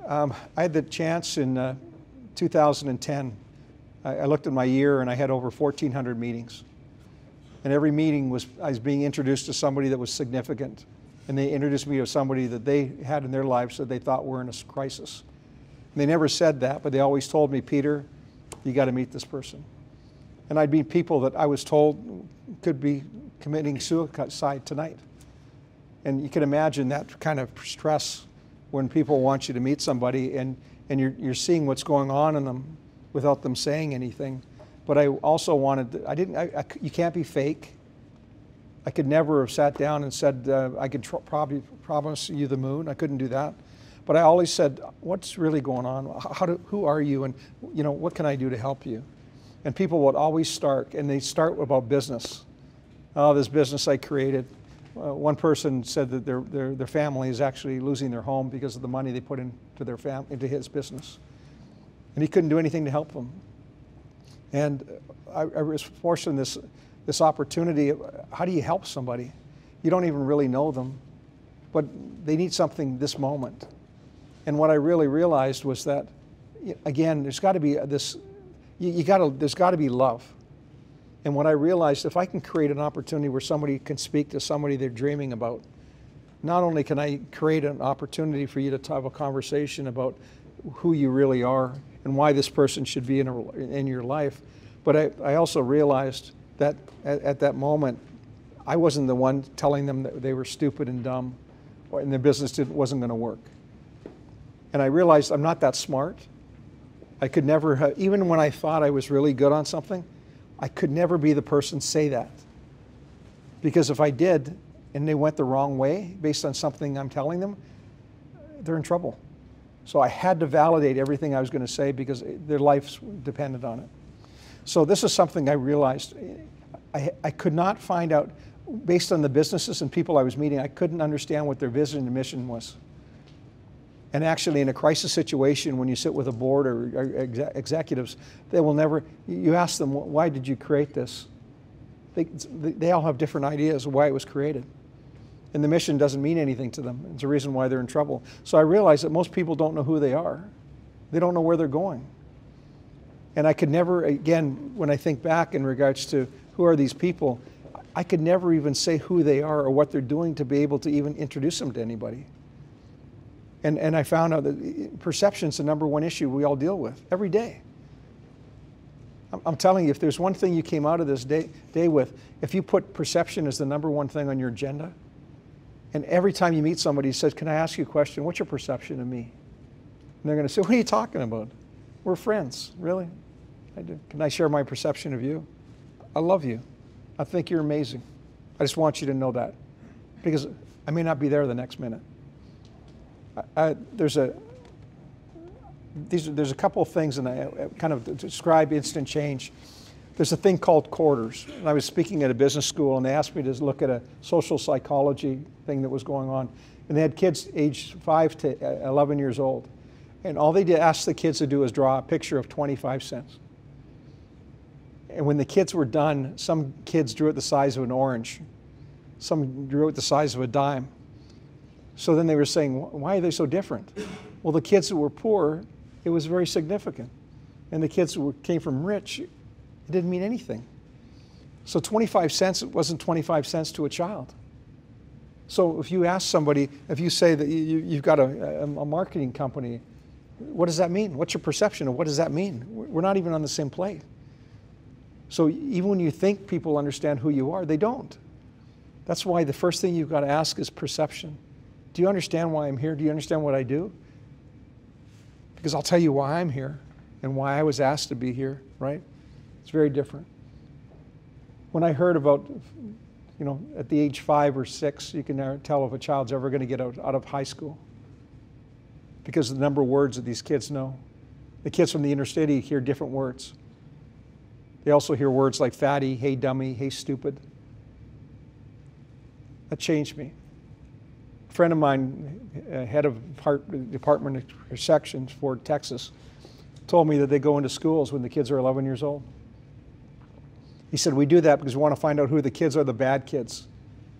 I had the chance in 2010. I looked at my year and I had over 1,400 meetings. And every meeting I was being introduced to somebody that was significant. And they introduced me to somebody that they had in their lives that they thought were in a crisis. And they never said that, but they always told me, Peter, you got to meet this person. And I'd meet people that I was told could be committing suicide tonight. And you can imagine that kind of stress when people want you to meet somebody and you're seeing what's going on in them without them saying anything. But I also wanted, you can't be fake. I could never have sat down and said, I could probably promise you the moon. I couldn't do that. But I always said, what's really going on? Who are you? And what can I do to help you? And people would always start, and they start about business. Oh, this business I created. One person said that their family is actually losing their home because of the money they put into his business. And he couldn't do anything to help them. And I was fortunate in this opportunity. How do you help somebody? You don't even really know them, but they need something this moment. And what I really realized was that, again, there's got to be there's got to be love. And what I realized, if I can create an opportunity where somebody can speak to somebody they're dreaming about, not only can I create an opportunity for you to have a conversation about who you really are and why this person should be in your life, but I also realized that at that moment, I wasn't the one telling them that they were stupid and dumb and their business wasn't going to work. And I realized I'm not that smart. I could never have, even when I thought I was really good on something, I could never be the person to say that. Because if I did, and they went the wrong way based on something I'm telling them, they're in trouble. So I had to validate everything I was going to say because their lives depended on it. So this is something I realized. I could not find out, based on the businesses and people I was meeting, I couldn't understand what their vision and mission was. And actually, in a crisis situation, when you sit with a board or executives, they will never, you ask them, why did you create this? They all have different ideas of why it was created. And the mission doesn't mean anything to them. It's a reason why they're in trouble. So I realized that most people don't know who they are. They don't know where they're going. And I could never, again, when I think back in regards to who are these people, I could never even say who they are or what they're doing to be able to even introduce them to anybody. And I found out that perception is the #1 issue we all deal with every day. I'm telling you, if there's one thing you came out of this day with, if you put perception as the #1 thing on your agenda, and every time you meet somebody who says, can I ask you a question? What's your perception of me? And they're going to say, what are you talking about? We're friends. Really? Can I share my perception of you? I love you. I think you're amazing. I just want you to know that. Because I may not be there the next minute. There's a couple of things, and I kind of describe instant change. There's a thing called quarters. And I was speaking at a business school, and they asked me to look at a social psychology thing that was going on. And they had kids aged 5 to 11 years old. And all they did ask the kids to do was draw a picture of 25 cents. And when the kids were done, some kids drew it the size of an orange. Some drew it the size of a dime. So then they were saying, why are they so different? Well, the kids that were poor, it was very significant. And the kids who came from rich, it didn't mean anything. So 25 cents, it wasn't 25 cents to a child. So if you ask somebody, if you say that you've got a marketing company, what does that mean? What's your perception of what does that mean? We're not even on the same plate. So even when you think people understand who you are, they don't. That's why the first thing you've got to ask is perception. Do you understand why I'm here? Do you understand what I do? Because I'll tell you why I'm here and why I was asked to be here, right? It's very different. When I heard about, at the age 5 or 6, you can tell if a child's ever going to get out of high school because of the number of words that these kids know. The kids from the inner city hear different words. They also hear words like fatty, hey dummy, hey stupid. That changed me. A friend of mine, head of Department of Sections for Texas, told me that they go into schools when the kids are 11 years old. He said, we do that because we want to find out who the kids are, the bad kids.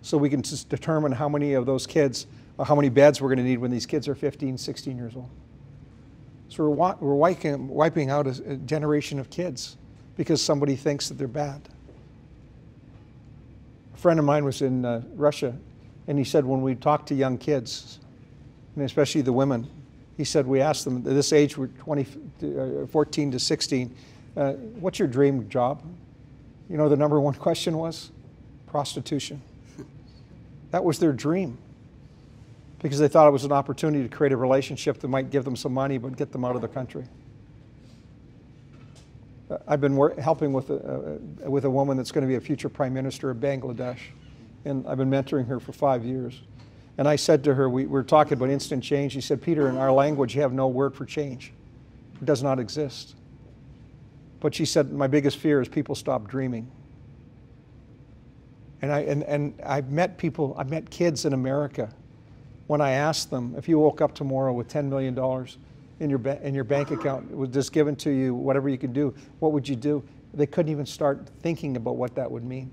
so we can just determine how many of those kids, or how many beds we're going to need when these kids are 15, 16 years old. So we're wiping out a generation of kids because somebody thinks that they're bad. A friend of mine was in Russia, and he said when we talk to young kids, and especially the women, he said we asked them, at this age, we're 14 to 16, what's your dream job? You know, the number one question was prostitution. That was their dream, because they thought it was an opportunity to create a relationship that might give them some money but get them out of the country. I've been helping with a woman that's going to be a future prime minister of Bangladesh, and I've been mentoring her for 5 years. And I said to her, we were talking about instant change. She said, Peter, in our language, you have no word for change. It does not exist. But she said, my biggest fear is people stop dreaming. And I've met people, I've met kids in America. When I asked them, if you woke up tomorrow with $10 million in your bank account, it was just given to you, whatever you could do, what would you do? They couldn't even start thinking about what that would mean.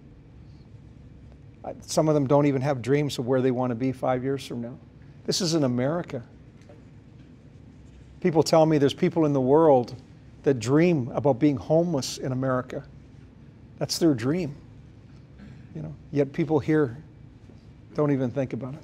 Some of them don't even have dreams of where they want to be 5 years from now. This is in America. People tell me there's people in the world that dream about being homeless in America. That's their dream. You know, yet people here don't even think about it.